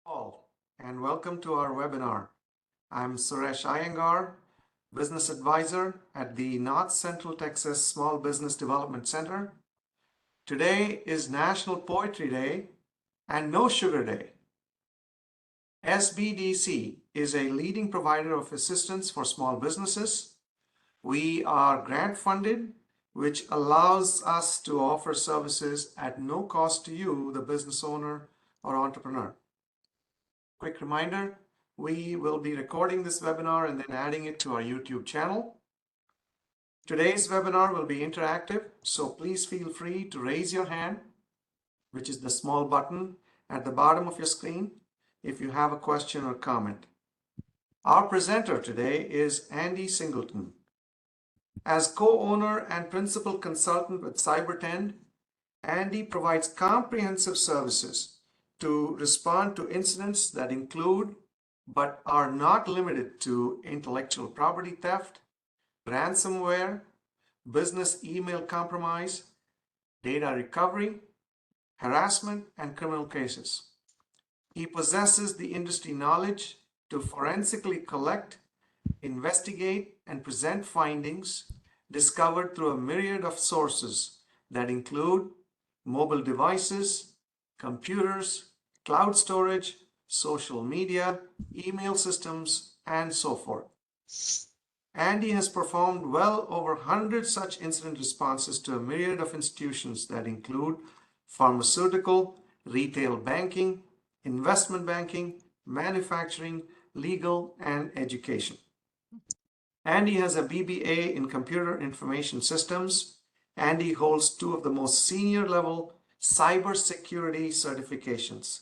All, and welcome to our webinar. I'm Suresh Iyengar, Business Advisor at the North Central Texas Small Business Development Center. Today is National Poetry Day and No Sugar Day. SBDC is a leading provider of assistance for small businesses. We are grant funded, which allows us to offer services at no cost to you, the business owner or entrepreneur. Quick reminder, we will be recording this webinar and then adding it to our YouTube channel. Today's webinar will be interactive, so please feel free to raise your hand, which is the small button at the bottom of your screen, if you have a question or comment. Our presenter today is Andy Singleton. As co-owner and principal consultant with CyberTend, Andy provides comprehensive services to respond to incidents that include but are not limited to intellectual property theft, ransomware, business email compromise, data recovery, harassment, and criminal cases. He possesses the industry knowledge to forensically collect, investigate, and present findings discovered through a myriad of sources that include mobile devices, computers, cloud storage, social media, email systems, and so forth. Andy has performed well over 100 such incident responses to a myriad of institutions that include pharmaceutical, retail banking, investment banking, manufacturing, legal, and education. Andy has a BBA in Computer Information Systems. Andy holds two of the most senior level cybersecurity certifications,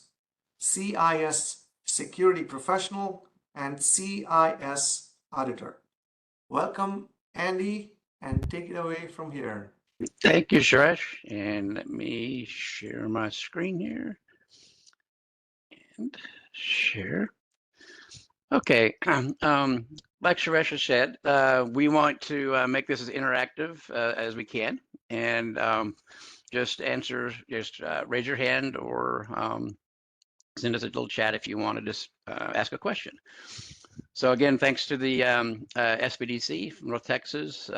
CIS Security Professional and CIS Auditor. Welcome, Andy, and take it away from here. Thank you, Suresh. And let me share my screen here and share. Okay, like Suresh has said, we want to make this as interactive as we can, and just raise your hand or send us a little chat if you want to just ask a question. So again, thanks to the SBDC from North Texas.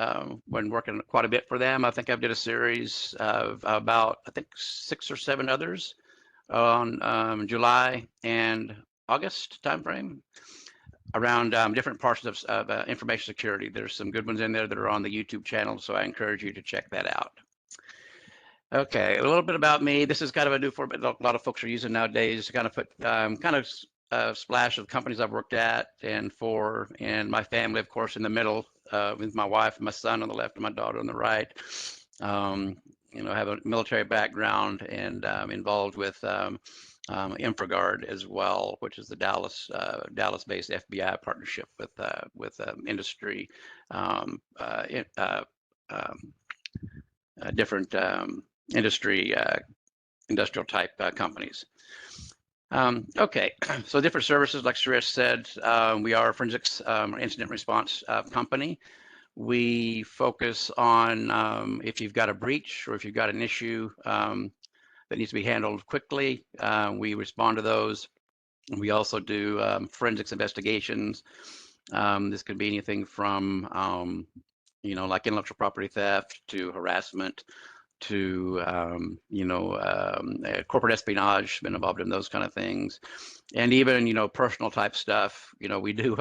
Been working quite a bit for them. I think I've did a series of about, I think 6 or 7 others on July and August timeframe around different parts of information security. There's some good ones in there that are on the YouTube channel, so I encourage you to check that out. Okay, a little bit about me. This is kind of a new format a lot of folks are using nowadays to kind of put a splash of companies I've worked at and for, and my family, of course, in the middle, with my wife and my son on the left and my daughter on the right. You know, I have a military background and involved with InfraGard as well, which is the Dallas-based FBI partnership with industry, different industrial type companies. Okay, so different services, like Suresh said, we are a forensics incident response company. We focus on if you've got a breach or if you've got an issue that needs to be handled quickly, we respond to those. We also do forensics investigations. This could be anything from you know, like intellectual property theft to harassment to corporate espionage, been involved in those kind of things, and even, you know, personal type stuff. You know, we do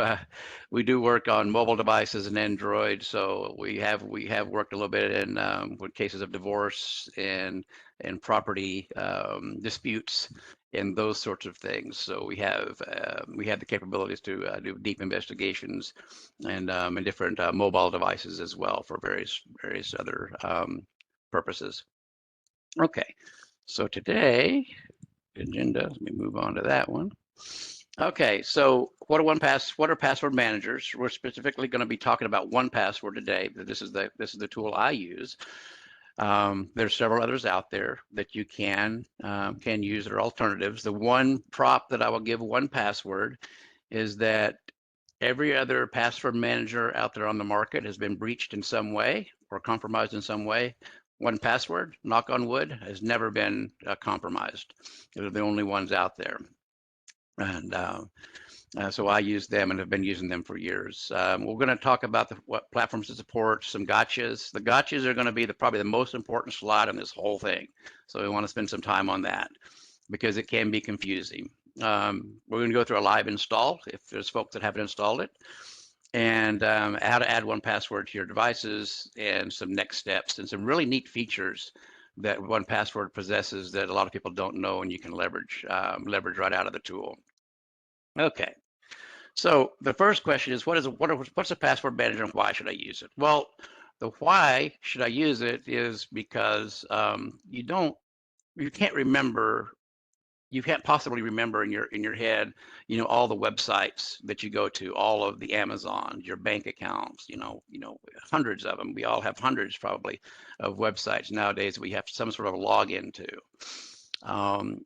work on mobile devices and Android, so we have worked a little bit in with cases of divorce and property disputes and those sorts of things. So we have the capabilities to do deep investigations and in different mobile devices as well for various other purposes. Okay, so today agenda, let me move on to that one. Okay, so what are password managers? We're specifically going to be talking about 1password today. This is the tool I use. There's several others out there that you can use that are alternatives. The one prop that I will give 1password is that every other password manager out there on the market has been breached in some way or compromised in some way. 1password, knock on wood, has never been compromised. They're the only ones out there. And so I use them and have been using them for years. We're going to talk about what platforms to support, some gotchas. The gotchas are going to be probably the most important slide in this whole thing. So we want to spend some time on that because it can be confusing. We're going to go through a live install if there's folks that haven't installed it, and how to add 1password to your devices, and some next steps and some really neat features that 1password possesses that a lot of people don't know and you can leverage right out of the tool. Okay, so the first question is, what's a password manager and why should I use it? Well, the why should I use it is because you can't remember, you can't possibly remember in your head, all the websites that you go to, all of the Amazons, your bank accounts, hundreds of them. We all have hundreds probably of websites nowadays we have some sort of login to.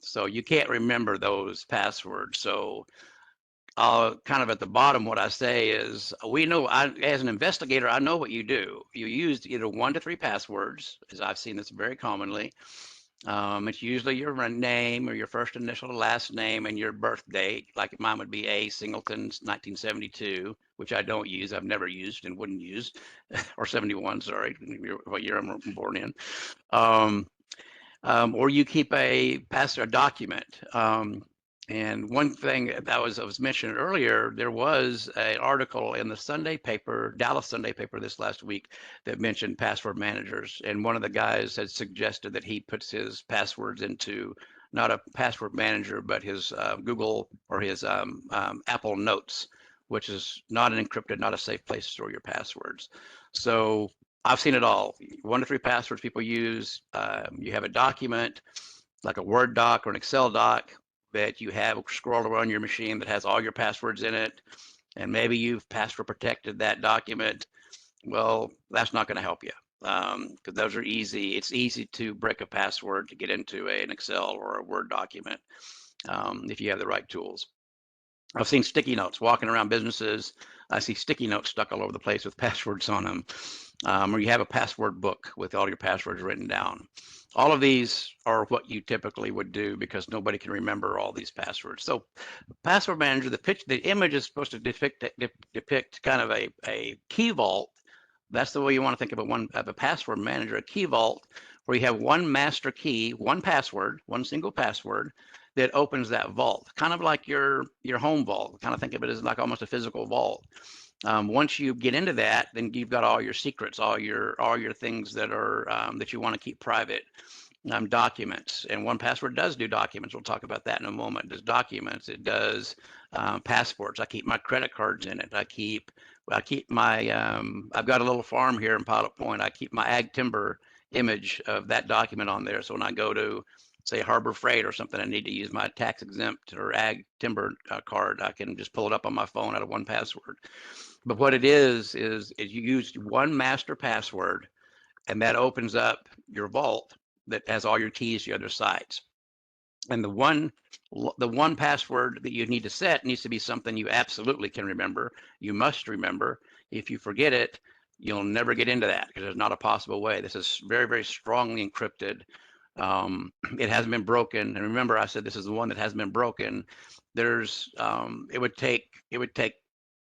So you can't remember those passwords. So kind of at the bottom, what I say is, as an investigator, I know what you do. You use either 1 to 3 passwords, as I've seen this very commonly. It's usually your name or your first initial, last name, and your birth date. Like mine would be A. Singleton, 1972, which I don't use. I've never used and wouldn't use, or 71. Sorry, what year I'm born in. Or you keep a document. And one thing that was mentioned earlier, there was an article in the Sunday paper, Dallas Sunday paper this last week, that mentioned password managers. And one of the guys had suggested that he puts his passwords into not a password manager, but his Google or his Apple Notes, which is not an encrypted, not a safe place to store your passwords. So I've seen it all. 1 to 3 passwords people use. You have a document, like a Word doc or an Excel doc, that you have scrolled around your machine that has all your passwords in it, and maybe you've password protected that document. Well, that's not going to help you because those are easy. It's easy to break a password to get into an Excel or a Word document if you have the right tools. I've seen sticky notes walking around businesses. I see sticky notes stuck all over the place with passwords on them, or you have a password book with all your passwords written down. All of these are what you typically would do because nobody can remember all these passwords. So password manager, the image is supposed to depict kind of a key vault. That's the way you want to think of a password manager, a key vault, where you have one master key, one password, one single password that opens that vault, kind of like your home vault. Kind of think of it as like almost a physical vault. Once you get into that, then you've got all your secrets, all your things that are that you want to keep private. Documents, and 1password does do documents. We'll talk about that in a moment. It does documents. It does passports. I keep my credit cards in it. I keep my I've got a little farm here in Pilot Point. I keep my ag timber image of that document on there. So when I go to, say, Harbor Freight or something, I need to use my tax exempt or ag timber card, I can just pull it up on my phone out of 1password. But what it is you use one master password, and that opens up your vault that has all your keys to your other sites. And the one password that you need to set needs to be something you absolutely can remember. You must remember. If you forget it, you'll never get into that because there's not a possible way. This is very, very strongly encrypted. It hasn't been broken. And remember, I said this is the one that hasn't been broken. There's it would take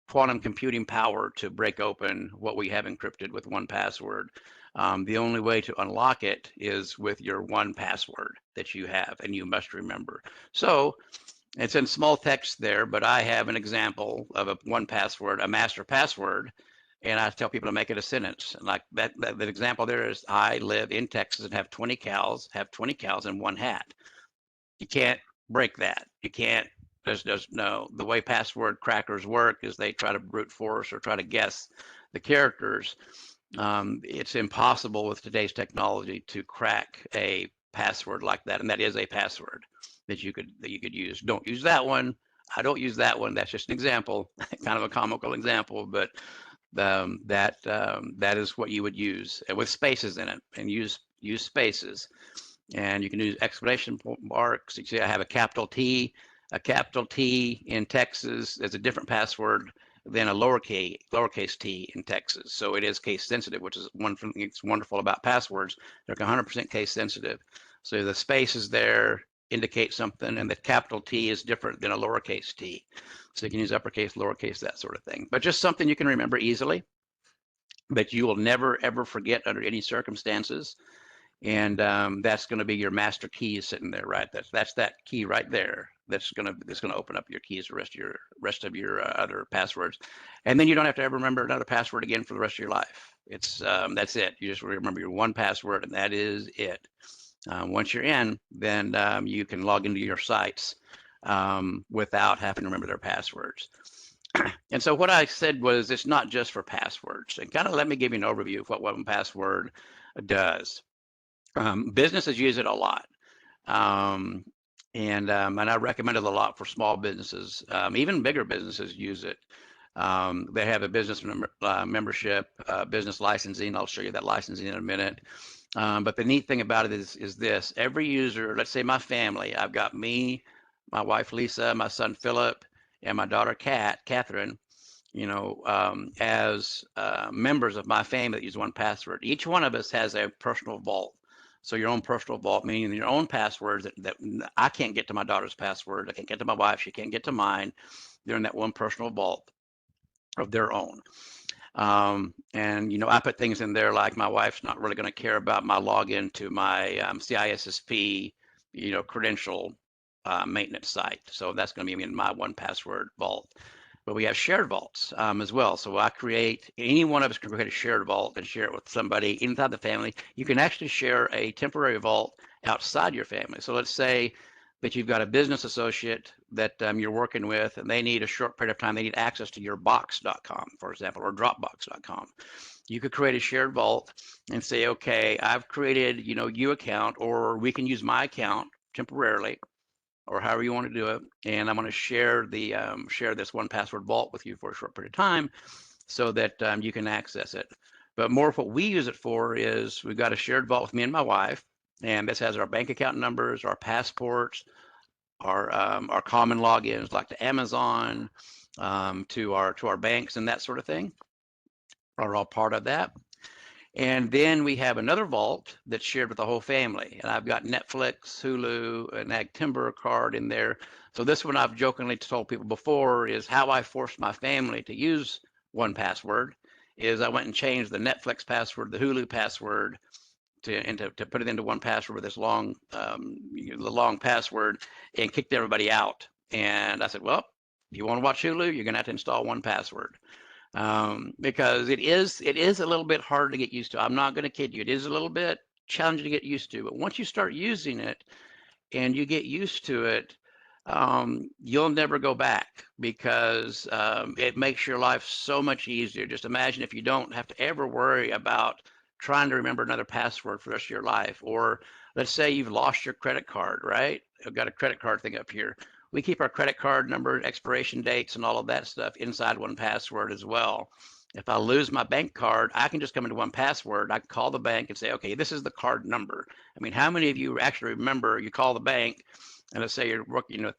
quantum computing power to break open what we have encrypted with 1password. The only way to unlock it is with your 1password that you have and you must remember. So it's in small text there, but I have an example of a 1password, a master password, and I tell people to make it a sentence. Like that example there is, I live in Texas and have 20 cows and 1 hat. You can't break that. You can't. There's no, the way password crackers work is they try to brute force or try to guess the characters. It's impossible with today's technology to crack a password like that, and that is a password that you could use. Don't use that one. I don't use that one. That's just an example, kind of a comical example, but that is what you would use, and with spaces in it, and use spaces. And you can use exclamation marks. You see, I have a capital T. A capital T in Texas is a different password than a lowercase t in Texas. So it is case sensitive, which is one thing that's wonderful about passwords. They're 100% case sensitive. So the space is there. indicate something, and the capital T is different than a lowercase t. So you can use uppercase, lowercase, that sort of thing. But just something you can remember easily, but you will never, ever forget under any circumstances. And that's going to be your master key sitting there, right? That's that key right there. That's gonna open up your keys, the rest of your other passwords, and then you don't have to ever remember another password again for the rest of your life. It's that's it. You just remember your one password, and that is it. Once you're in, then you can log into your sites without having to remember their passwords. And so what I said was, it's not just for passwords. And kind of let me give you an overview of what 1password does. Businesses use it a lot. And I recommend it a lot for small businesses. Even bigger businesses use it. They have a business membership, business licensing. I'll show you that licensing in a minute. But the neat thing about it is this: every user, let's say my family, I've got me, my wife Lisa, my son Philip, and my daughter Catherine, as members of my family that use 1password. Each one of us has a personal vault. So your own personal vault, meaning your own passwords that I can't get to my daughter's password. I can't get to my wife. She can't get to mine. They're in that one personal vault of their own. And I put things in there like my wife's not really going to care about my login to my CISSP, credential maintenance site. So that's going to be in my 1password vault. But we have shared vaults as well. So any one of us can create a shared vault and share it with somebody inside the family. You can actually share a temporary vault outside your family. So let's say that you've got a business associate that you're working with, and they need a short period of time. They need access to your box.com, for example, or dropbox.com. You could create a shared vault and say, okay, I've created, you account, or we can use my account temporarily, or however you want to do it, and I'm going to share this 1password vault with you for a short period of time, so that you can access it. But more of what we use it for is we've got a shared vault with me and my wife, and this has our bank account numbers, our passports, our common logins like to Amazon, to our banks and that sort of thing, are all part of that. And then we have another vault that's shared with the whole family. And I've got Netflix, Hulu, an Ag Timber card in there. So this one I've jokingly told people before is how I forced my family to use 1password. Is I went and changed the Netflix password, the Hulu password, to put it into 1password with this long password, and kicked everybody out. And I said, well, if you want to watch Hulu, you're going to have to install 1password. Because it is a little bit hard to get used to. I'm not going to kid you. It is a little bit challenging to get used to, but once you start using it and you get used to it, you'll never go back, because it makes your life so much easier. Just imagine if you don't have to ever worry about trying to remember another password for the rest of your life. Or let's say you've lost your credit card, right? I've got a credit card thing up here. We keep our credit card number, expiration dates, and all of that stuff inside 1password as well. If I lose my bank card, I can just come into 1password. I can call the bank and say, okay, this is the card number. I mean, how many of you actually remember, you call the bank and let's say you're working with,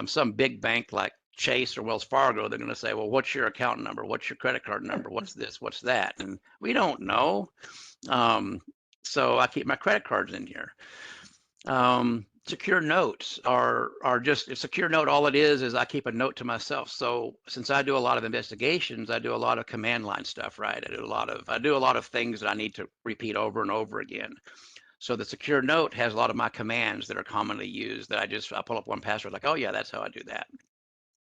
some big bank like Chase or Wells Fargo, they're going to say, well, what's your account number? What's your credit card number? What's this? What's that? And we don't know. So I keep my credit cards in here. Secure notes are just a secure note. All it is I keep a note to myself. So since I do a lot of investigations, I do a lot of command line stuff, right? I do a lot of things that I need to repeat over and over again. So the secure note has a lot of my commands that are commonly used that I pull up 1password, like, oh yeah, that's how I do that.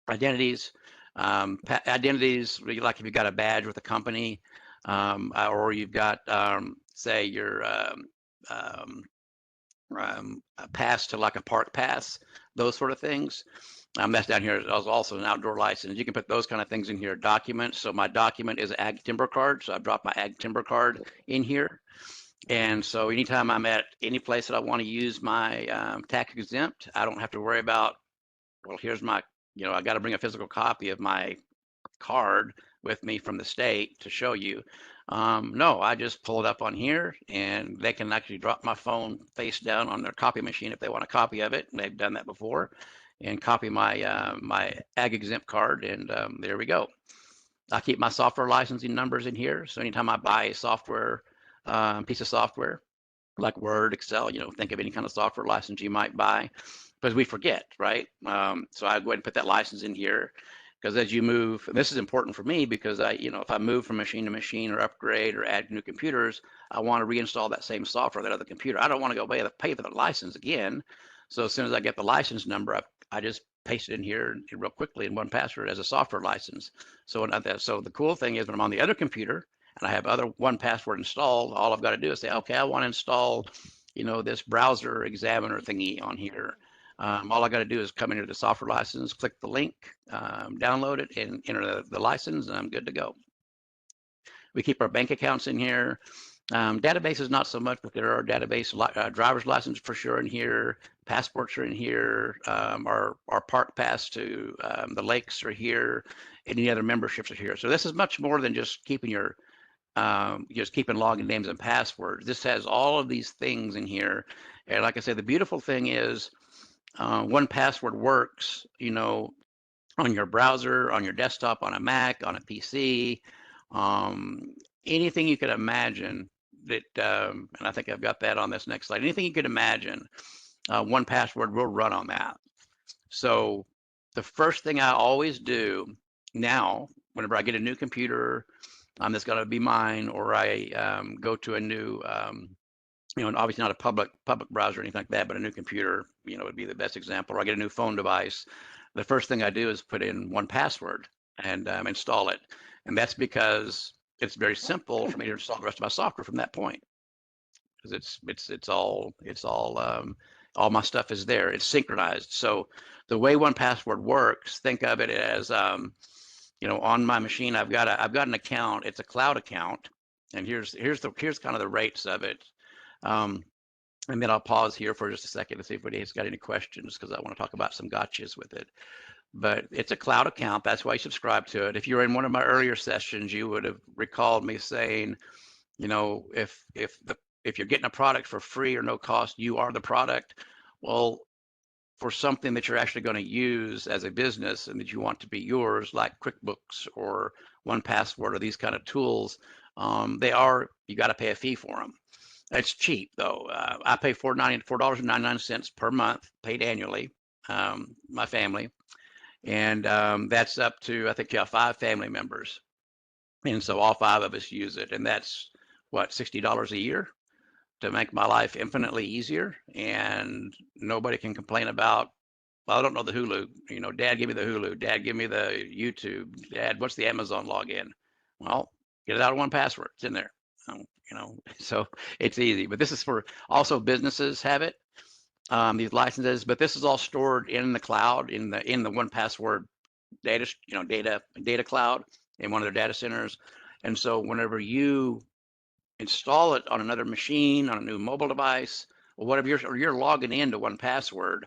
Identities, like if you've got a badge with a company, or you've got, say your pass to like a park pass, those sort of things. That's down here. There's also an outdoor license. You can put those kind of things in here. Documents. So my document is an Ag Timber card. So I dropped my Ag Timber card in here. And so anytime I'm at any place that I want to use my tax exempt, I don't have to worry about, well, here's my, I got to bring a physical copy of my card with me from the state to show you. No, I just pull it up on here, and they can actually drop my phone face down on their copy machine if they want a copy of it. And they've done that before, and copy my my Ag exempt card, and there we go. I keep my software licensing numbers in here, so anytime I buy a software piece of software, like Word, Excel, think of any kind of software license you might buy, because we forget, right? So I go ahead and put that license in here, because as you move, and this is important for me because if I move from machine to machine or upgrade or add new computers, I want to reinstall that same software, that other computer. I don't want to go pay for the license again. So as soon as I get the license number, I just paste it in here real quickly in 1password as a software license. So the cool thing is when I'm on the other computer and I have other 1password installed, all I've got to do is say, okay, I want to install, this browser examiner thingy on here. All I got to do is come into the software license, click the link, download it, and enter the license, and I'm good to go. We keep our bank accounts in here. Databases not so much, but there are database driver's license for sure in here. Passports are in here. Our park pass to the lakes are here. Any other memberships are here. So this is much more than just keeping your keeping login names and passwords. This has all of these things in here. And like I said, the beautiful thing is 1password works, on your browser, on your desktop, on a Mac, on a PC, anything you could imagine that, and I think I've got that on this next slide, anything you could imagine, 1password will run on that. So the first thing I always do now, whenever I get a new computer, that's going to be mine, or I go to a new, and obviously not a public browser or anything like that, but a new computer, would be the best example. Or I get a new phone device. The first thing I do is put in 1password and install it, and that's because it's very simple for me to install the rest of my software from that point, because it's all my stuff is there. It's synchronized. So the way 1password works, think of it as on my machine, I've got an account. It's a cloud account, and here's kind of the rates of it. And then I'll pause here for just a second to see if anybody's got any questions, because I want to talk about some gotchas with it. But it's a cloud account. That's why you subscribe to it. If you were in one of my earlier sessions, you would have recalled me saying, if you're getting a product for free or no cost, you are the product. Well, for something that you're actually going to use as a business and that you want to be yours, like QuickBooks or 1password or these kind of tools, you got to pay a fee for them. It's cheap though. I pay $4.99 per month, paid annually, my family, and that's up to, I think you have 5 family members, and so all 5 of us use it, and that's what, $60 a year to make my life infinitely easier, and nobody can complain about, well, I don't know the Hulu. Dad, give me the Hulu. Dad, give me the YouTube. Dad, what's the Amazon login? Well, get it out of 1password. It's in there. So it's easy. But this is for also businesses have it, these licenses. But this is all stored in the cloud, in the 1password data cloud in one of their data centers. And so whenever you install it on another machine, on a new mobile device, or whatever, you're logging into 1password,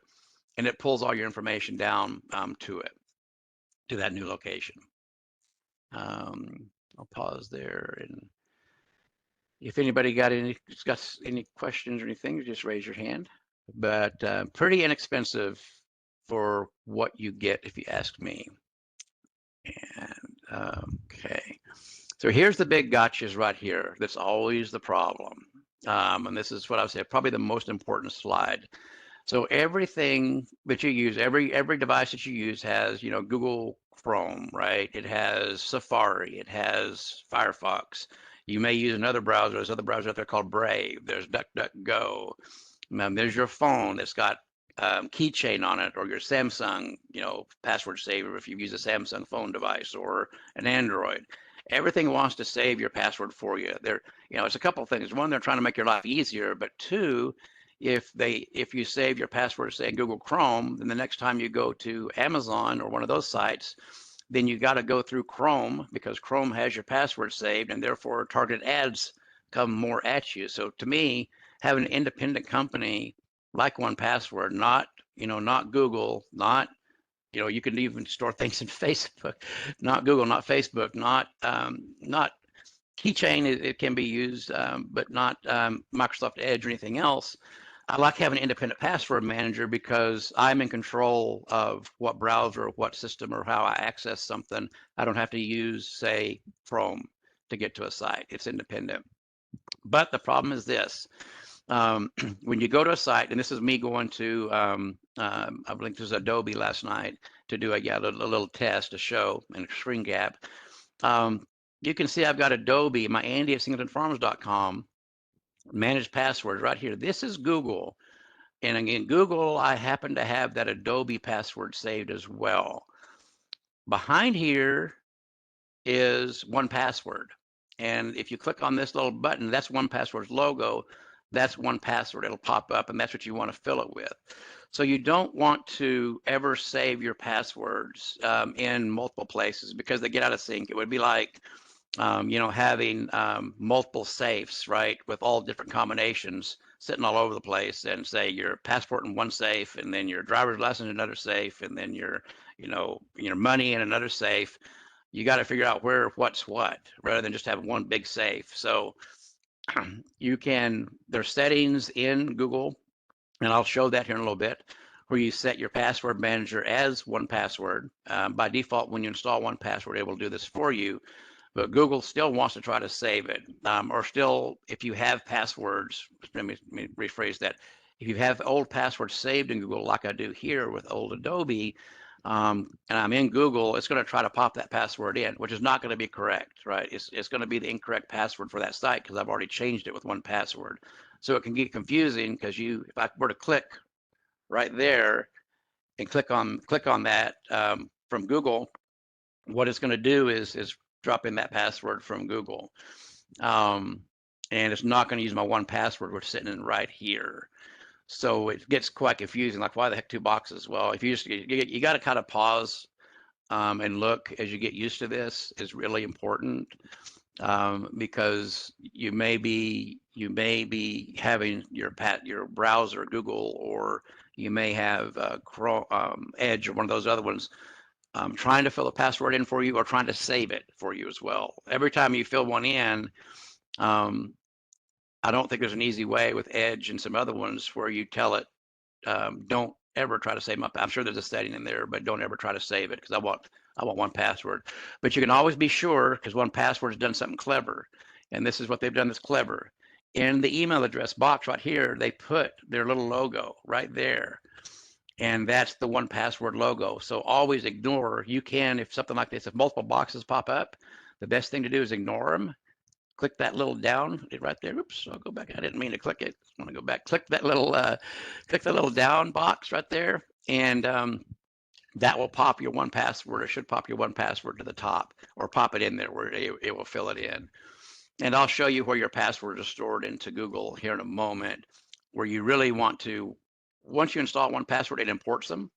and it pulls all your information down to that new location. I'll pause there, and if anybody got any questions or anything, just raise your hand. But pretty inexpensive for what you get, if you ask me. And okay, so here's the big gotchas right here. That's always the problem. And this is what I would say, probably the most important slide. So everything that you use, every device that you use has, Google Chrome, right? It has Safari, it has Firefox. You may use another browser. There's other browsers out there called Brave. There's DuckDuckGo. There's your phone that's got keychain on it, or your Samsung, password saver if you use a Samsung phone device, or an Android. Everything wants to save your password for you. It's a couple of things. One, they're trying to make your life easier, but two, if you save your password, say in Google Chrome, then the next time you go to Amazon or one of those sites, then you got to go through Chrome, because Chrome has your password saved, and therefore targeted ads come more at you. So to me, having an independent company like 1password, not Google, not you can even store things in Facebook, not Google, not Facebook, not Keychain, it can be used, but not Microsoft Edge or anything else. I like having an independent password manager because I'm in control of what browser or what system or how I access something. I don't have to use, say, Chrome to get to a site. It's independent. But the problem is this. when you go to a site, and this is me going to, I linked to Adobe last night to do a little test to show and a screen cap. You can see I've got Adobe, my Andy at singletonfarms.com, managed passwords right here. This is Google. And again, Google, I happen to have that Adobe password saved as well. Behind here is 1password. And if you click on this little button, that's 1password's logo. That's 1password. It'll pop up, and that's what you want to fill it with. So you don't want to ever save your passwords in multiple places because they get out of sync. It would be like, having multiple safes, right, with all different combinations sitting all over the place, and say your passport in one safe, and then your driver's license in another safe, and then your money in another safe. You got to figure out what's what, rather than just have one big safe. So there's settings in Google, and I'll show that here in a little bit, where you set your password manager as 1password. By default, when you install 1password, it will do this for you. But Google still wants to try to save it, or still, if you have passwords, let me rephrase that. If you have old passwords saved in Google, like I do here with old Adobe, and I'm in Google, it's going to try to pop that password in, which is not going to be correct, right? It's going to be the incorrect password for that site because I've already changed it with 1password. So it can get confusing because if I were to click right there and click on that from Google, what it's going to do is drop in that password from Google. And it's not going to use my 1password, which is sitting in right here. So it gets quite confusing. Like, why the heck 2 boxes? Well, if you got to kind of pause and look as you get used to this is really important, because you may be having your browser, Google, or you may have Chrome, Edge, or one of those other ones, trying to fill a password in for you or trying to save it for you as well. Every time you fill one in, I don't think there's an easy way with Edge and some other ones where you tell it, don't ever try to save my. I'm sure there's a setting in there, but don't ever try to save it because I want 1password. But you can always be sure, because 1password has done something clever, and this is what they've done that's clever. In the email address box right here, they put their little logo right there. And that's the 1password logo. So always ignore. You can, if something like this, if multiple boxes pop up, the best thing to do is ignore them. Click that little down right there. Oops, I'll go back. I didn't mean to click it. I want to go back. Click that little down box right there, and that will pop your 1password. It should pop your 1password to the top, or pop it in there where it will fill it in. And I'll show you where your passwords are stored into Google here in a moment, where you really want to. Once you install 1password, it imports them.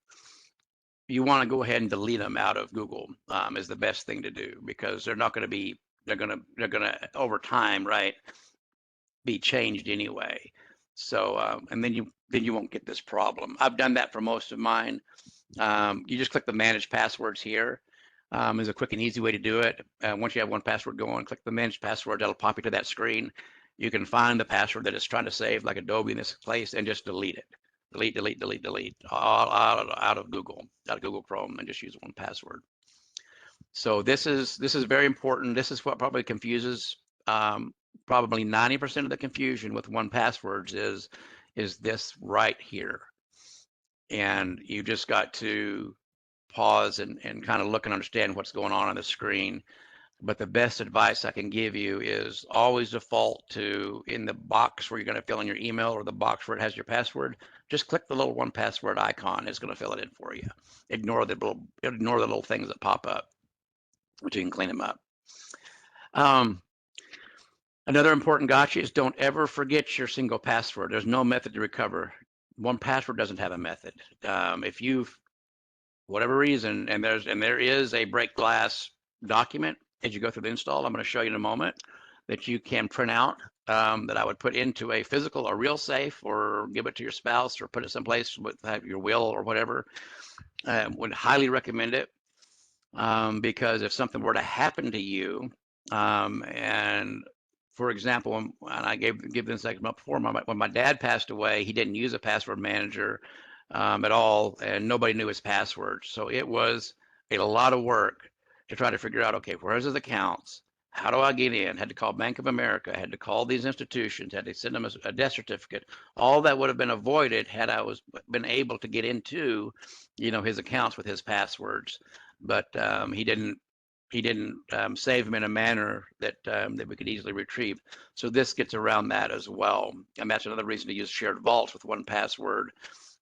You want to go ahead and delete them out of Google, is the best thing to do, because they're not going to be. They're gonna over time, right, be changed anyway. So and then you won't get this problem. I've done that for most of mine. You just click the manage passwords here. Is a quick and easy way to do it. Once you have 1password going, click the manage password. That'll pop you to that screen. You can find the password that it's trying to save, like Adobe in this place, and just delete it. Delete all out of Google Chrome, and just use 1password. So this is very important. This is what probably confuses, probably 90% of the confusion with 1passwords is this right here. And you just got to pause and kind of look and understand what's going on the screen. But the best advice I can give you is always default to, in the box where you're going to fill in your email, or the box where it has your password, just click the little 1password icon. It's going to fill it in for you. Ignore the little things that pop up, which you can clean them up. Another important gotcha is don't ever forget your single password. There's no method to recover. 1password doesn't have a method. If you've, whatever reason, and there is a break glass document as you go through the install, I'm going to show you in a moment, that you can print out, that I would put into a physical or real safe, or give it to your spouse, or put it someplace with your will or whatever. Would highly recommend it, because if something were to happen to you, and for example, and I give this example before, when my dad passed away, he didn't use a password manager at all, and nobody knew his password. So it was a lot of work to try to figure out, okay, where's his accounts? How do I get in? Had to call Bank of America, had to call these institutions, had to send them a death certificate. All that would have been avoided had I been able to get into, his accounts with his passwords. But he didn't save them in a manner that we could easily retrieve. So this gets around that as well. And that's another reason to use shared vaults with 1password.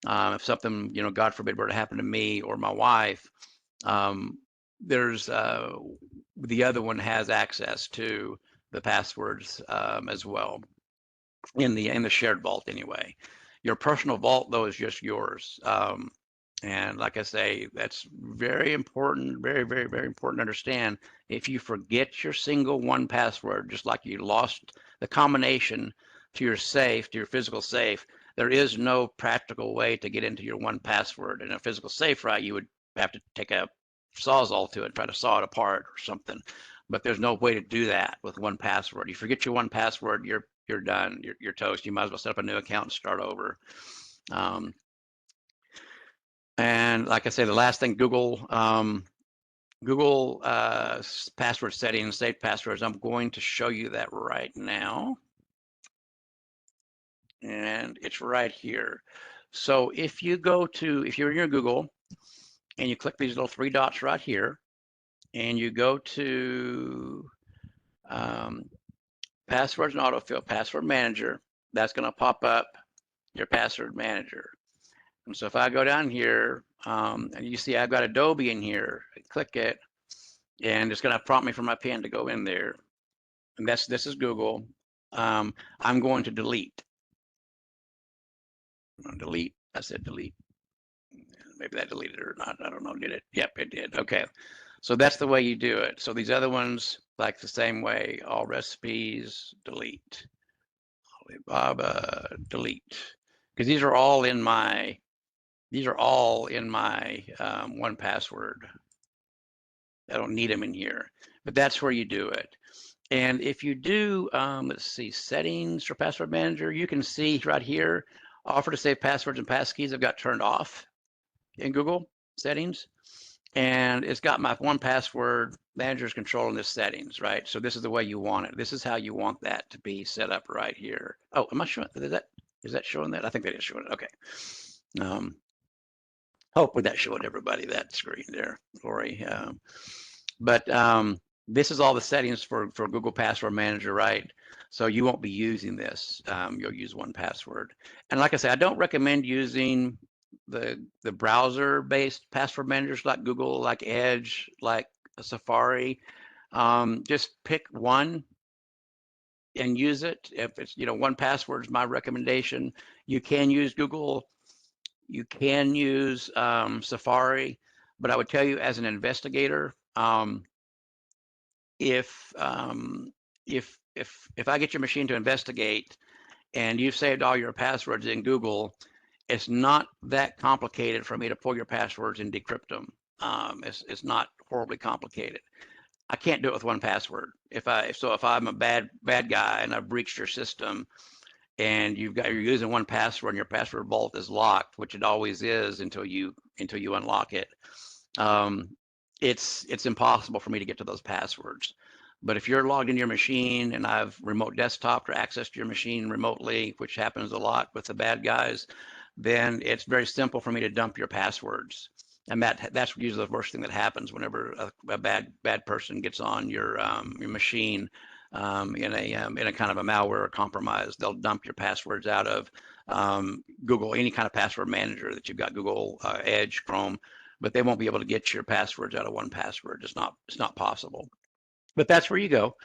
If something, God forbid, were to happen to me or my wife, there's the other one has access to the passwords as well in the shared vault anyway. Your personal vault though is just yours. And like I say, that's very important, very, very, very important to understand. If you forget your single 1password, just like you lost the combination to your safe, to your physical safe, there is no practical way to get into your 1password. In a physical safe, right, you would have to take a Sawzall to it and try to saw it apart or something. But there's no way to do that with 1password. You forget your 1password, you're done. You're toast. You might as well set up a new account and start over. And like I say, the last thing, Google password settings, save passwords. I'm going to show you that right now. And it's right here. So if you're in your Google and you click these little three dots right here, and you go to passwords and autofill, password manager, that's going to pop up your password manager. And so if I go down here, and you see I've got Adobe in here, click it, and it's going to prompt me for my PIN to go in there. And this is Google. I'm going to delete. Delete. I said delete. Maybe that deleted it or not. I don't know. Did it? Yep, it did. Okay. So that's the way you do it. So these other ones, like the same way, all recipes, delete. Alibaba, delete. Because these are all in my 1password. I don't need them in here, but that's where you do it. And if you do, let's see, settings for password manager, you can see right here, offer to save passwords and passkeys I've got turned off in Google settings. And it's got my 1password manager's controlling this settings, right? So this is the way you want it. This is how you want that to be set up right here. Oh, am I showing, is that showing that? I think that is showing it, okay. Hopefully that's showing everybody that screen there, Lori. But this is all the settings for Google Password Manager, right? So you won't be using this. You'll use 1password. And like I say, I don't recommend using the browser-based password managers like Google, like Edge, like Safari. Just pick one and use it. If it's 1password is my recommendation. You can use Google. You can use Safari, but I would tell you as an investigator, if I get your machine to investigate and you've saved all your passwords in Google, it's not that complicated for me to pull your passwords and decrypt them. It's not horribly complicated. I can't do it with 1password. If I'm a bad guy and I've breached your system and you're using 1password and your password vault is locked, which it always is until you unlock it, it's impossible for me to get to those passwords. But if you're logged into your machine and I've remote desktop or access to your machine remotely, which happens a lot with the bad guys, then it's very simple for me to dump your passwords. And that's usually the first thing that happens whenever a bad person gets on your machine in a kind of a malware or compromise. They'll dump your passwords out of Google, any kind of password manager that you've got, Google, Edge, Chrome, but they won't be able to get your passwords out of 1password. It's not possible. But that's where you go.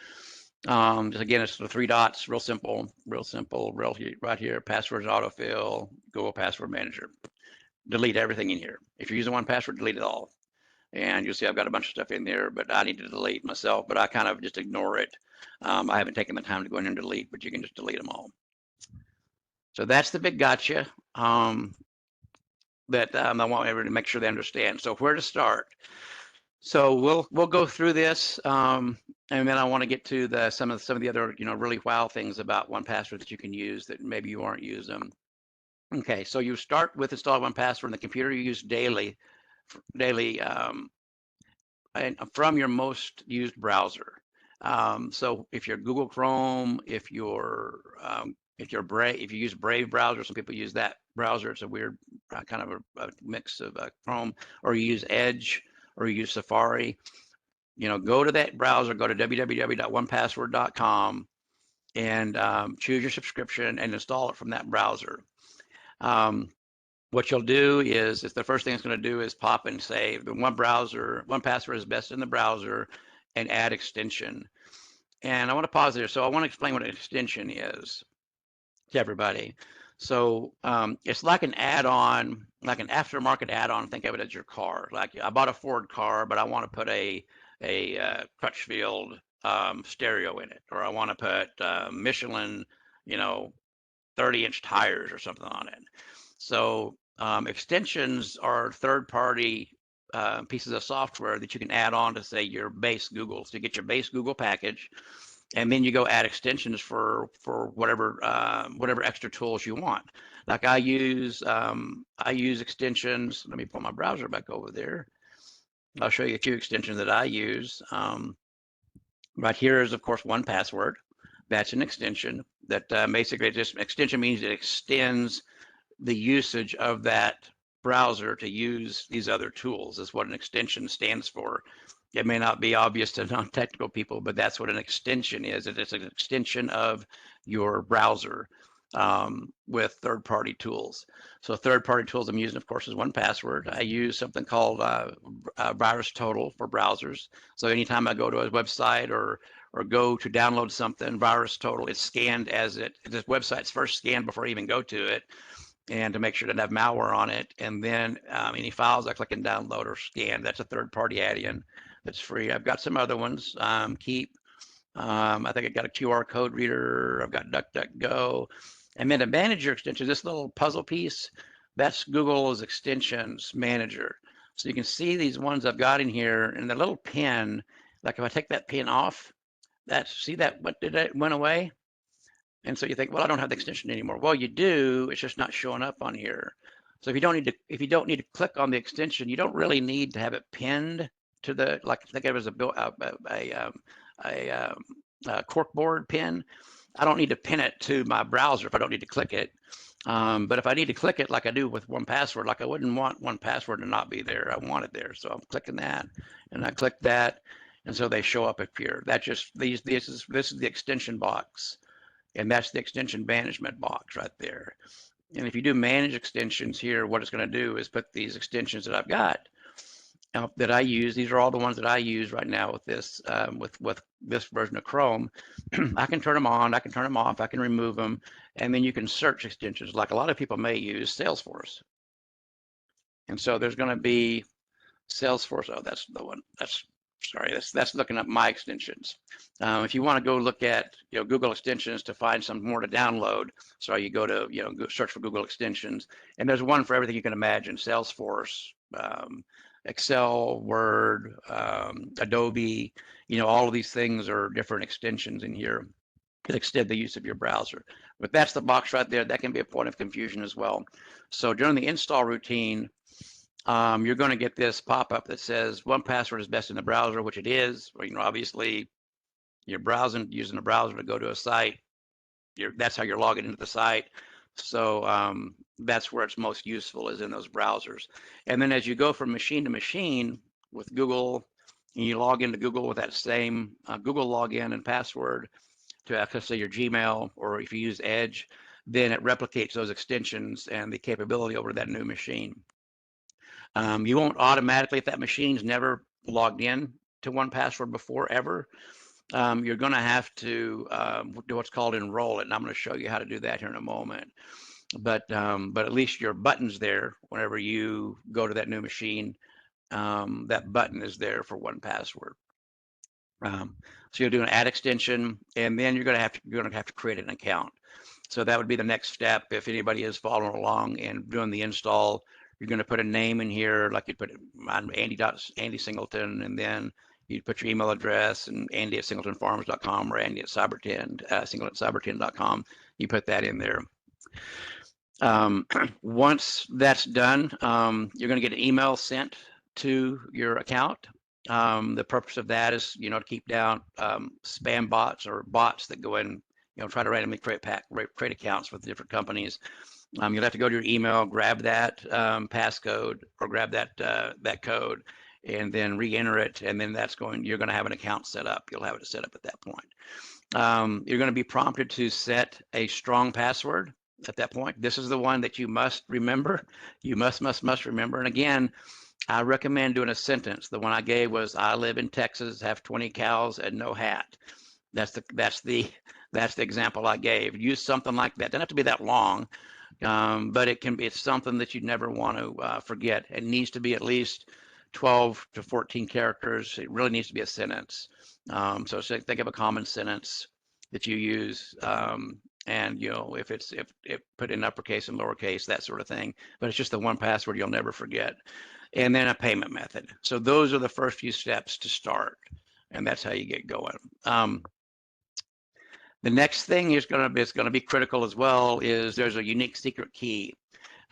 Again, it's the three dots, real simple, right here, passwords, autofill, Google Password Manager. Delete everything in here. If you're using 1password, delete it all. And you'll see I've got a bunch of stuff in there, but I need to delete myself, but I kind of just ignore it. I haven't taken the time to go in and delete, but you can just delete them all. So that's the big gotcha that I want everyone to make sure they understand. So where to start? So we'll go through this, and then I want to get to some of the other really wow things about 1password that you can use that maybe you aren't using. Okay, so you start with installing 1password on the computer you use daily, and from your most used browser. So if you're Google Chrome, if you use Brave browser, some people use that browser. It's a weird kind of a mix of Chrome, or you use Edge, or you use Safari. Go to that browser, go to www.1password.com, and choose your subscription and install it from that browser. What you'll do is the first thing it's going to do is pop and say the 1Password is best in the browser, and add extension. And I want to pause there. So I want to explain what an extension is to everybody. So it's like an add-on, like an aftermarket add-on. Think of it as your car. Like I bought a Ford car, but I want to put a Crutchfield stereo in it, or I want to put Michelin, 30-inch tires or something on it. So extensions are third-party pieces of software that you can add on to, say, your base Google. So you get your base Google package, and then you go add extensions for whatever extra tools you want. Like I use extensions. Let me pull my browser back over there. I'll show you a few extensions that I use. Right here is, of course, 1Password. That's an extension that basically just extension means it extends the usage of that browser to use these other tools. Is what an extension stands for. It may not be obvious to non-technical people, but that's what an extension is. It's an extension of your browser with third-party tools. So third-party tools I'm using, of course, is 1Password. I use something called VirusTotal for browsers. So anytime I go to a website or go to download something, VirusTotal is scanned as this website's first scanned before I even go to it, and to make sure it doesn't have malware on it. And then any files I click and download or scan, that's a third-party add-in that's free. I've got some other ones. Keep. I think I got a QR code reader. I've got DuckDuckGo. And then to manage your extensions, this little puzzle piece, that's Google's Extensions Manager. So you can see these ones I've got in here, and the little pin, like if I take that pin off, see that, what did it went away? And so you think, well, I don't have the extension anymore. Well, you do. It's just not showing up on here. So if you don't need to click on the extension, you don't really need to have it pinned to the, like, think of it as a corkboard pin. I don't need to pin it to my browser if I don't need to click it. But if I need to click it, like I do with 1Password, like I wouldn't want 1Password to not be there. I want it there. So I'm clicking that, and I click that, and so they show up here. That just this is the extension box. And that's the extension management box right there. And if you do manage extensions here, what it's going to do is put these extensions that I've got that I use. These are all the ones that I use right now with this with this version of Chrome. I can turn them on, I can turn them off, I can remove them, and then you can search extensions. Like a lot of people may use Salesforce. And so there's going to be Salesforce. Oh, that's the one. Sorry, that's looking up my extensions. If you want to go look at Google extensions to find some more to download, so you go to go search for Google extensions, and there's one for everything you can imagine: Salesforce, Excel, Word, Adobe. All of these things are different extensions in here that extend the use of your browser. But that's the box right there. That can be a point of confusion as well. So during the install routine, you're going to get this pop-up that says 1Password is best in the browser, which it is. Obviously, you're using the browser to go to a site. That's how you're logging into the site. So that's where it's most useful, is in those browsers. And then as you go from machine to machine with Google, and you log into Google with that same Google login and password to access your Gmail, or if you use Edge, then it replicates those extensions and the capability over that new machine. You won't automatically, if that machine's never logged in to 1Password before ever, you're going to have to do what's called enroll it, and I'm going to show you how to do that here in a moment. But at least your button's there whenever you go to that new machine. That button is there for 1Password. So you'll do an add extension, and then you're going to have to create an account. So that would be the next step. If anybody is following along and doing the install, you're going to put a name in here, like you put Andy Singleton, and then you put your email address, and Andy@singletonfarms.com or Andy@Singleton.com. You put that in there. Once that's done, you're going to get an email sent to your account, The purpose of that is, to keep down spam bots or bots that go in, try to randomly create accounts with different companies. You'll have to go to your email, grab that passcode or grab that code, and then re-enter it, and then you're going to have an account set up. You'll have it set up at that point. You're going to be prompted to set a strong password at that point. This is the one that you must remember. You must remember. And again, I recommend doing a sentence. The one I gave was, I live in Texas, have 20 cows and no hat. That's the example I gave. Use something like that. Doesn't have to be that long, but it's something that you never want to forget. It needs to be at least 12 to 14 characters. It really needs to be a sentence. So think of a common sentence that you use, and if put in uppercase and lowercase, that sort of thing. But it's just the 1password you'll never forget. And then a payment method. So those are the first few steps to start, and that's how you get going. The next thing is going to be critical as well is there's a unique secret key.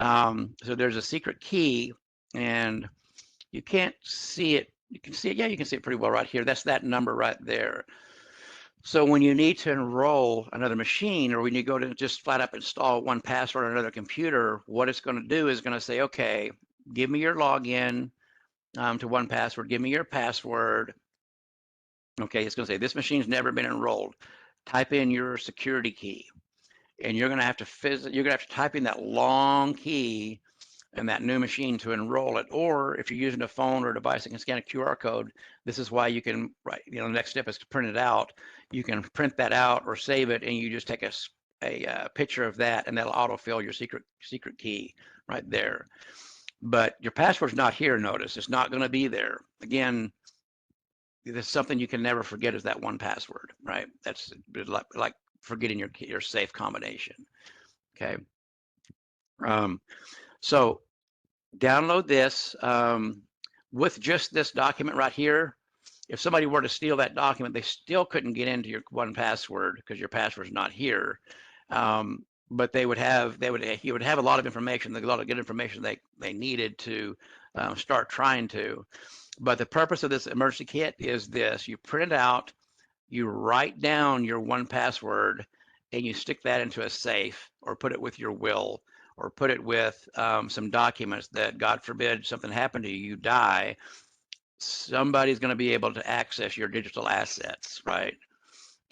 So there's a secret key, and you can't see it. You can see it. Yeah, you can see it pretty well right here. That's that number right there. So when you need to enroll another machine, or when you go to just flat up install 1password on another computer, what it's going to do is going to say, okay, give me your login to 1password. Give me your password. Okay, it's going to say this machine's never been enrolled. Type in your security key, and you're going to have to type in that long key in that new machine to enroll it. Or if you're using a phone or a device that can scan a QR code, this is why you can, the next step is to print it out. You can print that out or save it, and you just take a picture of that, and that'll autofill your secret key right there. But your password's not here, notice. It's not going to be there. Again, there's something you can never forget is that 1password, right? That's like forgetting your safe combination, okay? So download this. With just this document right here, if somebody were to steal that document, they still couldn't get into your 1password because your password's not here. But he would have a lot of information, a lot of good information they needed to start trying to. But the purpose of this emergency kit is this: you print it out, you write down your 1password, and you stick that into a safe, or put it with your will, or put it with some documents that, God forbid, something happened to you, you die. Somebody's going to be able to access your digital assets, right?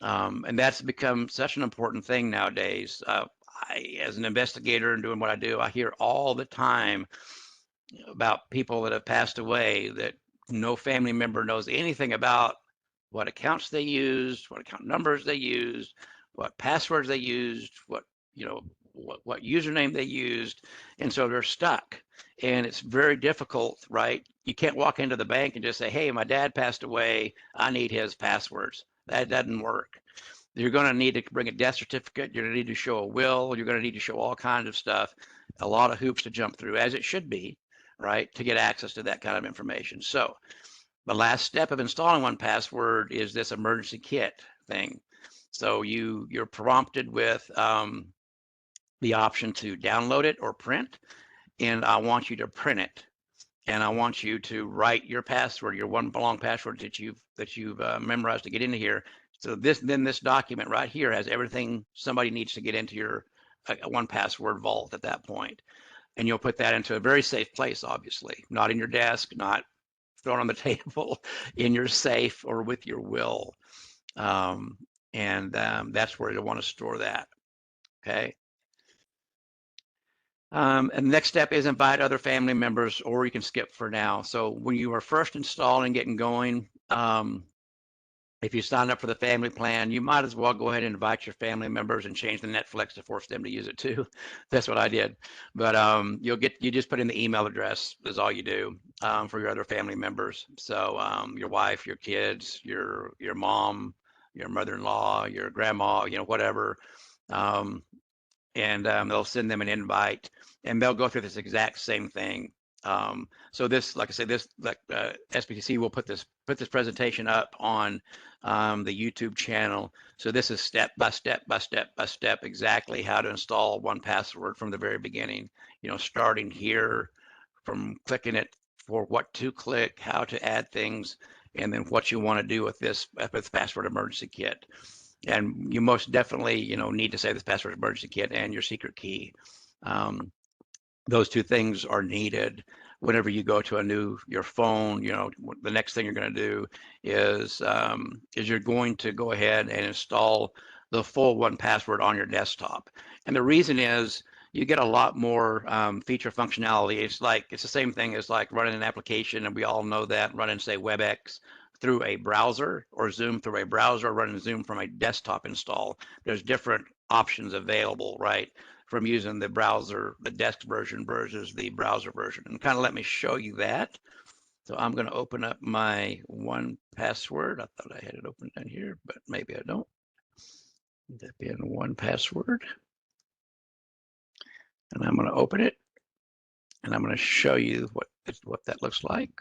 And that's become such an important thing nowadays. As an investigator and doing what I do, I hear all the time about people that have passed away that no family member knows anything about what accounts they used, what account numbers they used, what passwords they used, what username they used. And so they're stuck, and it's very difficult, right? You can't walk into the bank and just say, hey, my dad passed away, I need his passwords. That doesn't work. You're going to need to bring a death certificate. You're going to need to show a will. You're going to need to show all kinds of stuff, a lot of hoops to jump through, as it should be, right, to get access to that kind of information. So the last step of installing 1password is this emergency kit thing. So you're prompted with the option to download it or print, and I want you to print it, and I want you to write your password, your one long password that you've memorized to get into here. So this document right here has everything somebody needs to get into your 1password vault at that point. And you'll put that into a very safe place, obviously, not in your desk, not thrown on the table, in your safe or with your will. That's where you'll want to store that, okay? And the next step is invite other family members, or you can skip for now. So when you are first installing, getting going, if you sign up for the family plan, you might as well go ahead and invite your family members and change the Netflix to force them to use it too. That's what I did. But you just put in the email address is all you do for your other family members. So your wife, your kids, your mom, your mother-in-law, your grandma, whatever. And they'll send them an invite, and they'll go through this exact same thing. So this, like I said, SBDC will put this presentation up on the YouTube channel. So this is step by step exactly how to install 1password from the very beginning. Starting here, from clicking it for what to click, how to add things, and then what you want to do with this password emergency kit. And you most definitely, need to save this password emergency kit and your secret key. Those two things are needed whenever you go to your phone. The next thing you're going to do is you're going to go ahead and install the full 1password on your desktop. And the reason is you get a lot more feature functionality. It's the same thing as like running an application, and we all know that, running, say, WebEx through a browser, or Zoom through a browser, running Zoom from a desktop install. There's different options available, right? From using the browser, the desk version versus the browser version. And kind of let me show you that. So I'm going to open up my 1password. I thought I had it open down here, but maybe I don't. Type in 1password. And I'm going to open it. And I'm going to show you what that looks like.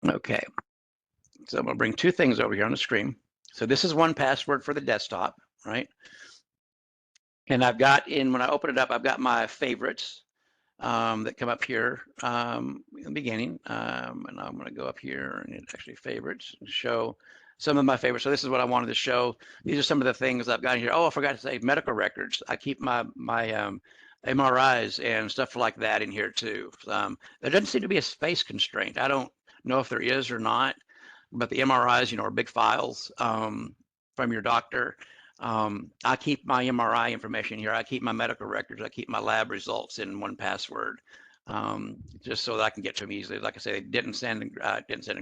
Okay. So I'm going to bring two things over here on the screen. So this is 1password for the desktop, right? And I've got when I open it up, I've got my favorites that come up here in the beginning. And I'm going to go up here and it's actually favorites and show some of my favorites. So this is what I wanted to show. These are some of the things I've got here. Oh, I forgot to say medical records. I keep my MRIs and stuff like that in here too. There doesn't seem to be a space constraint. I don't know if there is or not, but the MRIs, are big files from your doctor. I keep my MRI information here. I keep my medical records. I keep my lab results in 1password, just so that I can get to them easily. Like I say, didn't sand and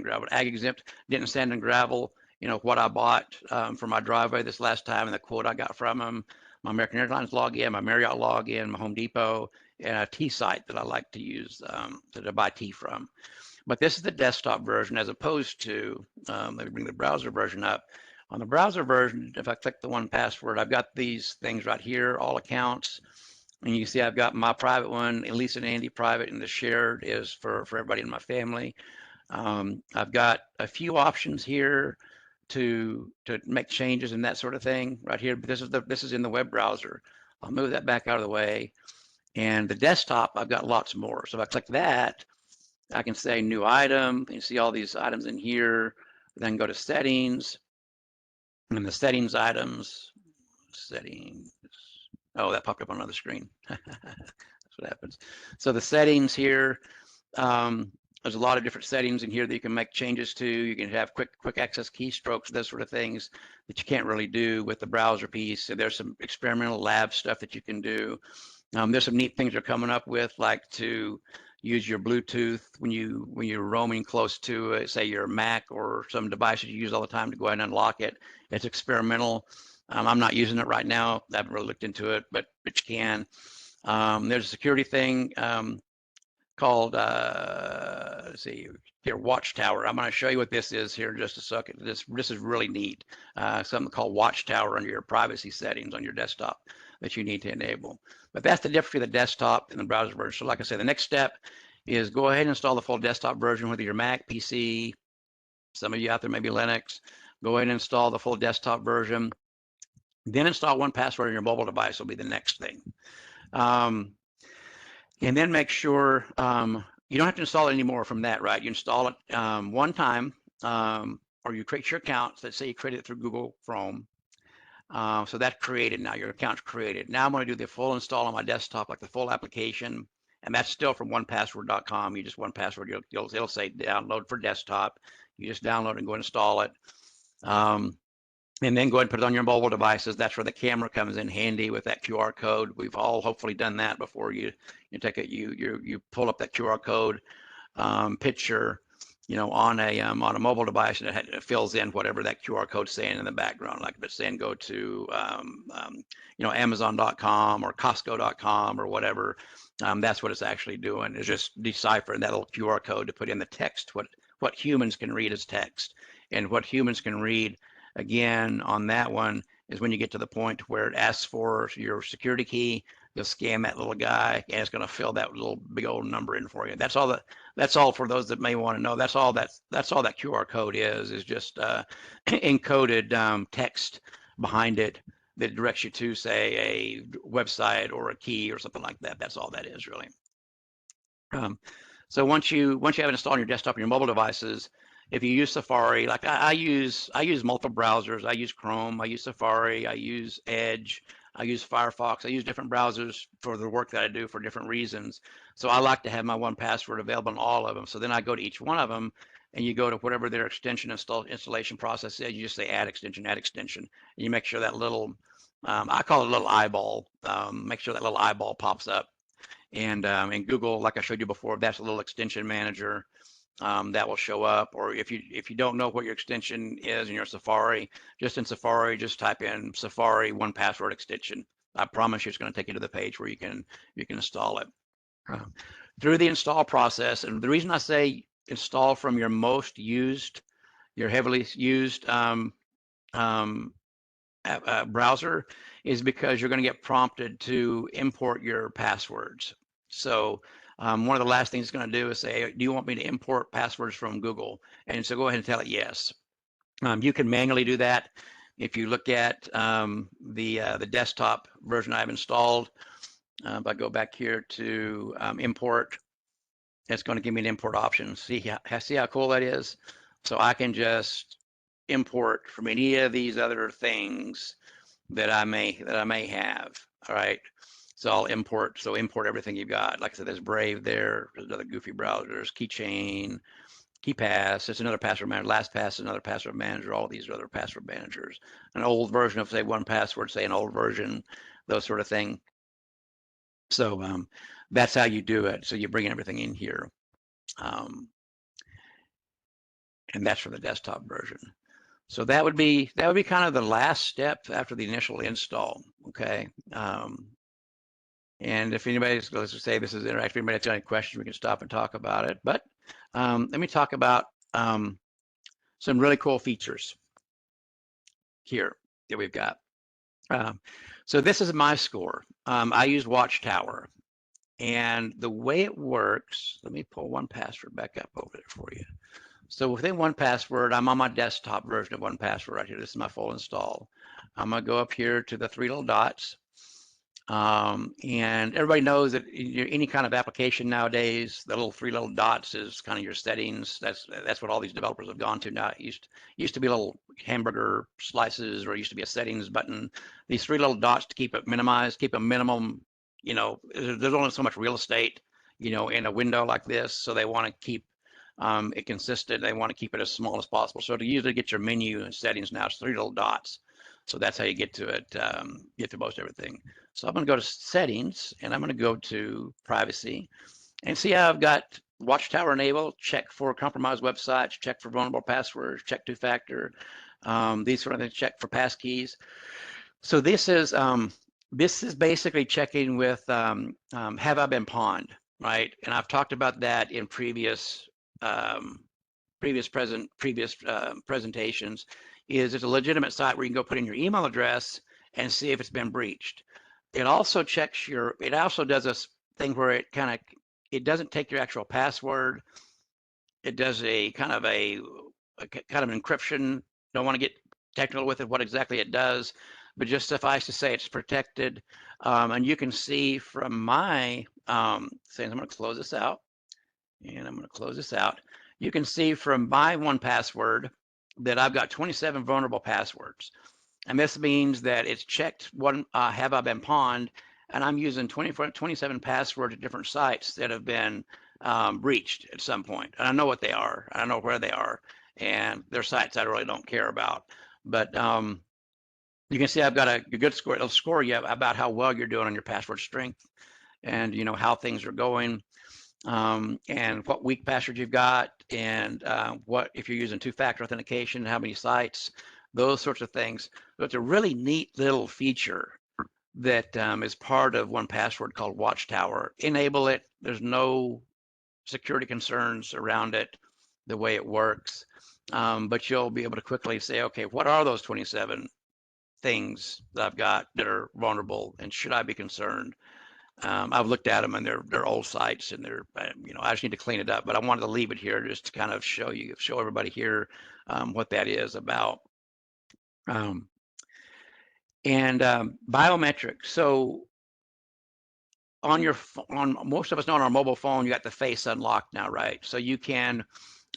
gravel. Ag exempt, didn't sand and gravel. What I bought for my driveway this last time, and the quote I got from them. My American Airlines login, my Marriott login, my Home Depot, and a tea site that I like to use to buy tea from. But this is the desktop version, as opposed to, let me bring the browser version up. On the browser version, if I click the 1password, I've got these things right here, all accounts. And you see I've got my private one, Elise and Andy private, and the shared is for everybody in my family. I've got a few options here to make changes and that sort of thing right here. But this is in the web browser. I'll move that back out of the way. And the desktop, I've got lots more. So if I click that, I can say new item. You see all these items in here. Then go to settings. And the settings items, oh, that popped up on another screen. That's what happens. So the settings here, there's a lot of different settings in here that you can make changes to. You can have quick access keystrokes, those sort of things that you can't really do with the browser piece. So there's some experimental lab stuff that you can do. There's some neat things they're coming up with, like to use your Bluetooth when you're roaming close to, say, your Mac or some devices you use all the time, to go ahead and unlock it. It's experimental. I'm not using it right now. I haven't really looked into it, but you can. There's a security thing called, let's see here, Watchtower. I'm going to show you what this is here in just a second. This is really neat. Something called Watchtower under your privacy settings on your desktop that you need to enable. But that's the difference between the desktop and the browser version. So like I said, the next step is go ahead and install the full desktop version, whether you're Mac, PC, some of you out there maybe Linux. Go ahead and install the full desktop version. Then install 1password on your mobile device will be the next thing. And then make sure you don't have to install it anymore from that, right? You install it one time, or you create your account. Let's say you created it through Google Chrome. So that's created now. Your account's created. Now I'm going to do the full install on my desktop, like the full application, and that's still from 1password.com. You just 1password. It'll say download for desktop. You just download and go install it. And then go ahead and put it on your mobile devices. That's where the camera comes in handy with that QR code. We've all hopefully done that before. You take it, you pull up that QR code picture, on a mobile device, and it fills in whatever that QR code's saying in the background. Like if it's saying go to Amazon.com or Costco.com or whatever, that's what it's actually doing. Is just deciphering that little QR code to put in the text, what humans can read as text, and what humans can read. Again, on that one is when you get to the point where it asks for your security key, you'll scan that little guy, and it's going to fill that little big old number in for you. That's all for those that may want to know. That's all that QR code is just encoded text behind it that directs you to, say, a website or a key or something like that. That's all that is, really. So once you have it installed on your desktop and your mobile devices, if you use Safari, like I use multiple browsers. I use Chrome, I use Safari, I use Edge, I use Firefox. I use different browsers for the work that I do for different reasons. So I like to have my 1password available in all of them. So then I go to each one of them, and you go to whatever their extension installation process is. You just say add extension, and you make sure that little, I call it a little eyeball. Make sure that little eyeball pops up. And in Google, like I showed you before, that's a little extension manager that will show up. Or if you don't know what your extension is in your Safari, just in Safari, just type in Safari 1password extension. I promise you, it's going to take you to the page where you can install it. Through the install process, and the reason I say install from your most used, your heavily used browser, is because you're going to get prompted to import your passwords. So one of the last things it's going to do is say, do you want me to import passwords from Google? And so go ahead and tell it yes. You can manually do that. If you look at the desktop version I've installed, if I go back here to import, it's going to give me an import option. See how cool that is? So I can just import from any of these other things that I may have. All right. So I'll import everything you've got. Like I said, there's Brave there, there's other goofy browsers, Keychain, KeyPass, it's another password manager, LastPass is another password manager, all of these are other password managers. An old version of, say, 1password, say an old version, those sort of thing. So that's how you do it. So you bring everything in here. And that's for the desktop version. So that would be kind of the last step after the initial install. Okay. And if anybody's, let's just say this is interactive, if anybody's got any questions, we can stop and talk about it. But let me talk about some really cool features here that we've got. So this is my score. I use Watchtower, and the way it works, let me pull 1password back up over there for you. So within 1password, I'm on my desktop version of 1password right here. This is my full install. I'm gonna go up here to the three little dots. And everybody knows that any kind of application nowadays, the little three little dots is kind of your settings. That's what all these developers have gone to now. It used to be little hamburger slices, or it used to be a settings button. These three little dots to keep it minimized, keep a minimum. There's only so much real estate, in a window like this, so they want to keep it consistent. They want to keep it as small as possible. So to usually get your menu and settings now, it's three little dots. So that's how you get to it, get to most everything. So I'm going to go to settings, and I'm going to go to privacy, and see how I've got Watchtower enabled, check for compromised websites, check for vulnerable passwords, check two-factor, these sort of things, check for passkeys. So this is basically checking with have I been pawned, right? And I've talked about that in previous presentations. Is it's a legitimate site where you can go put in your email address and see if it's been breached. It also checks it also does this thing where it doesn't take your actual password. It does a kind of an encryption. Don't want to get technical with it, what exactly it does, but just suffice to say it's protected. And you can see from my, I'm going to close this out, and I'm going to close this out. You can see from my 1password that I've got 27 vulnerable passwords. And this means that it's checked have I been pawned, and I'm using 27 passwords at different sites that have been breached at some point. And I know what they are. I know where they are. And they're sites I really don't care about. But you can see I've got a good score. It'll score you about how well you're doing on your password strength, and how things are going. And what weak passwords you've got, and what if you're using two-factor authentication, how many sites, those sorts of things. So it's a really neat little feature that is part of 1password called Watchtower. Enable it. There's no security concerns around it, the way it works, but you'll be able to quickly say, okay, what are those 27 things that I've got that are vulnerable, and should I be concerned? I've looked at them, and they're old sites, and they're I just need to clean it up. But I wanted to leave it here just to kind of show everybody here what that is about. And biometrics. So on most of us know on our mobile phone, you got the face unlocked now, right? So you can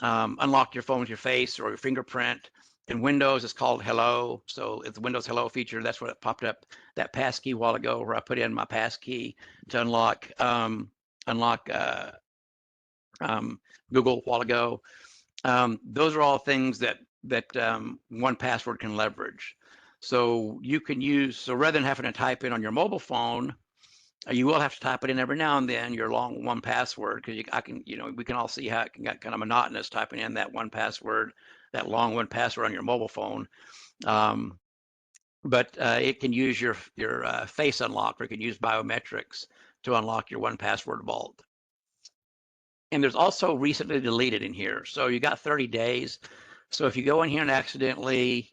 unlock your phone with your face or your fingerprint. In Windows, it's called Hello. So it's the Windows Hello feature. That's what it popped up that passkey a while ago, where I put in my passkey to unlock Google a while ago. Those are all things that 1password can leverage. So you can use, so rather than having to type in on your mobile phone, you will have to type it in every now and then, your long 1password, because we can all see how it can get kind of monotonous typing in that 1password, that long 1password on your mobile phone. But it can use your face unlock, or it can use biometrics to unlock your 1password vault. And there's also recently deleted in here. So you got 30 days. So if you go in here and accidentally,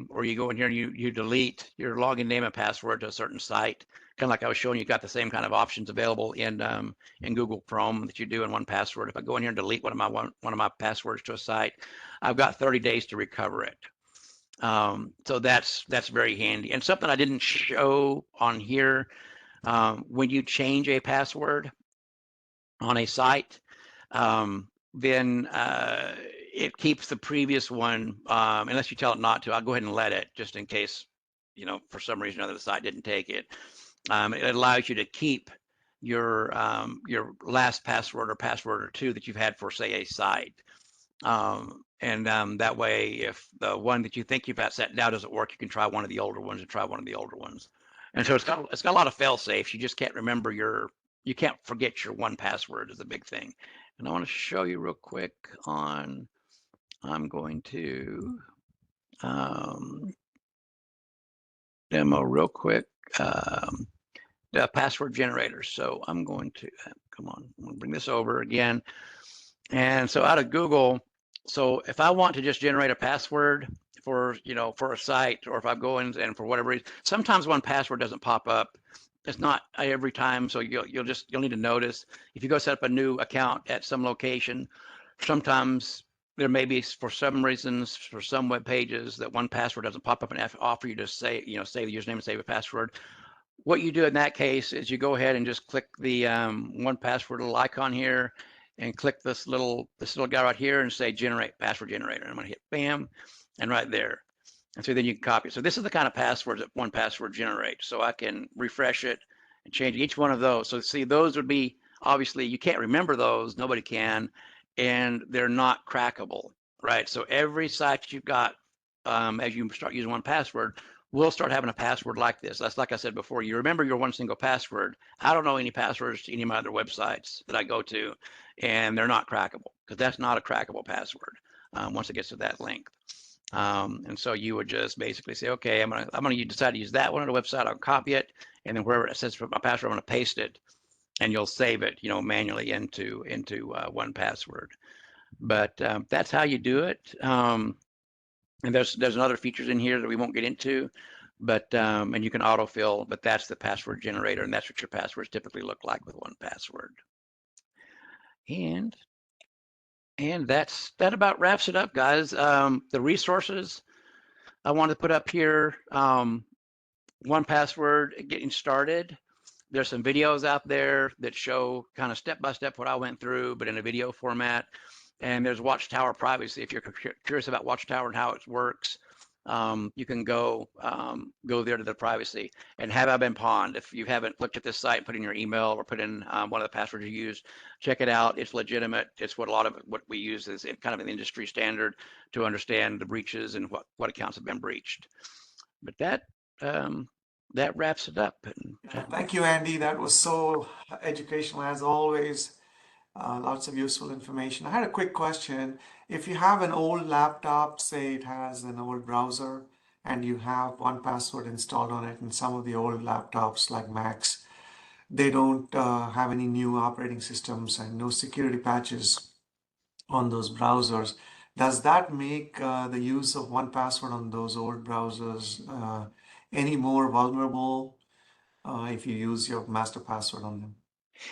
or you go in here and you delete your login name and password to a certain site, kind of like I was showing you, got the same kind of options available in Google Chrome that you do in 1password. If I go in here and delete one of my passwords to a site, I've got 30 days to recover it. So that's very handy. And something I didn't show on here, when you change a password on a site, then it keeps the previous one, unless you tell it not to. I'll go ahead and let it, just in case, for some reason or other the site didn't take it. It allows you to keep your last password or password or two that you've had for, say, a site. And that way, if the one that you think you've got set now doesn't work, you can try one of the older ones and try one of the older ones. And so it's got a lot of fail safes. You just can't remember you can't forget your 1password is a big thing. And I want to show you real quick on, I'm going to demo real quick the password generator. So I'm going to, come on, I'm going to bring this over again. And so out of Google, so if I want to just generate a password for, for a site, or if I go in and for whatever reason, sometimes 1password doesn't pop up. It's not every time, so you'll need to notice if you go set up a new account at some location. Sometimes there may be, for some reasons, for some web pages, that 1password doesn't pop up and offer you to say the username and save a password. What you do in that case is you go ahead and just click the 1password little icon here, and click this little guy right here and say generate password generator. I'm going to hit bam, and right there. And so then you can copy it. So this is the kind of passwords that 1password generates. So I can refresh it and change each one of those. So see, those would be, obviously you can't remember those, nobody can, and they're not crackable, right? So every site you've got, as you start using 1password, we'll start having a password like this. That's, like I said before, you remember your one single password. I don't know any passwords to any of my other websites that I go to, and they're not crackable, because that's not a crackable password once it gets to that length. And so you would just basically say, okay, I'm gonna decide to use that one on the website. I'll copy it, and then wherever it says for my password, I'm gonna paste it, and you'll save it, manually into 1password. But that's how you do it. And there's other features in here that we won't get into, but and you can autofill, but that's the password generator, and that's what your passwords typically look like with 1password. And that about wraps it up, guys. The resources I want to put up here, 1password getting started. There's some videos out there that show kind of step-by-step what I went through, but in a video format. And there's Watchtower privacy. If you're curious about Watchtower and how it works, you can go there to the privacy. And have I been pawned? If you haven't looked at this site, put in your email or put in one of the passwords you use, check it out. It's legitimate. It's what a lot of what we use is kind of an industry standard to understand the breaches and what accounts have been breached. But that wraps it up. Thank you, Andy. That was so educational as always. Lots of useful information. I had a quick question. If you have an old laptop, say it has an old browser, and you have 1password installed on it, and some of the old laptops like Macs, they don't have any new operating systems and no security patches on those browsers. Does that make the use of 1password on those old browsers any more vulnerable if you use your master password on them?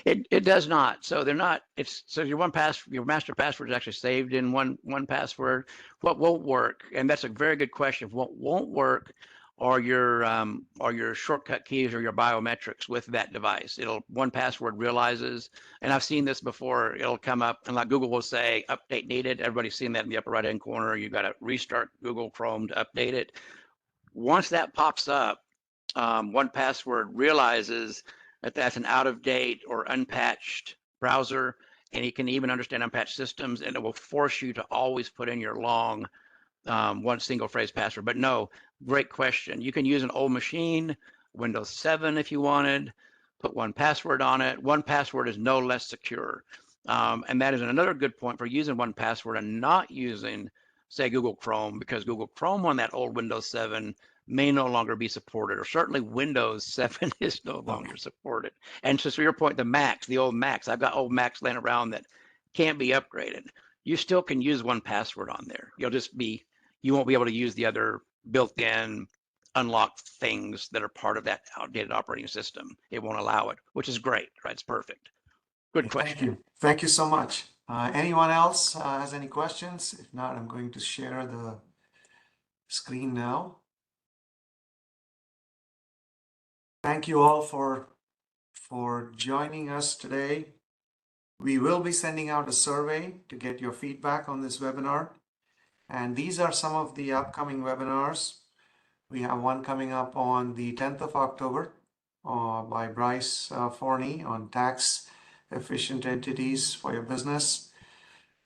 It does not. So they're not. So your master password is actually saved in 1password. What won't work, and that's a very good question. What won't work or your shortcut keys or your biometrics with that device. 1password realizes, and I've seen this before, it'll come up and like Google will say update needed. Everybody's seen that in the upper right hand corner. You got to restart Google Chrome to update it. Once that pops up, 1password realizes that that's an out of date or unpatched browser, and it can even understand unpatched systems, and it will force you to always put in your long one single phrase password. But no, great question. You can use an old machine, Windows 7 if you wanted, put 1password on it. 1password is no less secure. And that is another good point for using 1password and not using, say, Google Chrome, because Google Chrome on that old Windows 7 may no longer be supported, or certainly Windows 7 is no longer supported. And so to your point, the old Macs, I've got old Macs laying around that can't be upgraded. You still can use 1password on there. You won't be able to use the other built-in unlocked things that are part of that outdated operating system. It won't allow it, which is great, right? It's perfect. Good question. Thank you. Thank you so much. Anyone else has any questions? If not, I'm going to share the screen now. Thank you all for joining us today. We will be sending out a survey to get your feedback on this webinar. And these are some of the upcoming webinars. We have one coming up on the 10th of October by Bryce Forney on tax efficient entities for your business.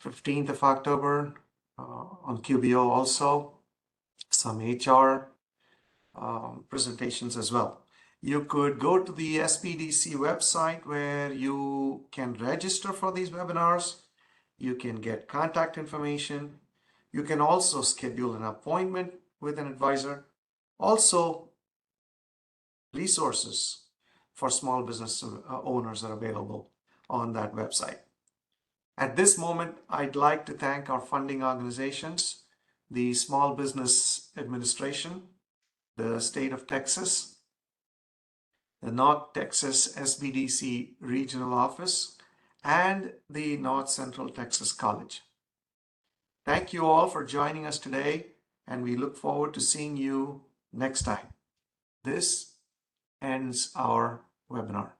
15th of October on QBO also. Some HR presentations as well. You could go to the SBDC website where you can register for these webinars. You can get contact information. You can also schedule an appointment with an advisor. Also, resources for small business owners are available on that website. At this moment, I'd like to thank our funding organizations, the Small Business Administration, the State of Texas, the North Texas SBDC Regional Office, and the North Central Texas College. Thank you all for joining us today, and we look forward to seeing you next time. This ends our webinar.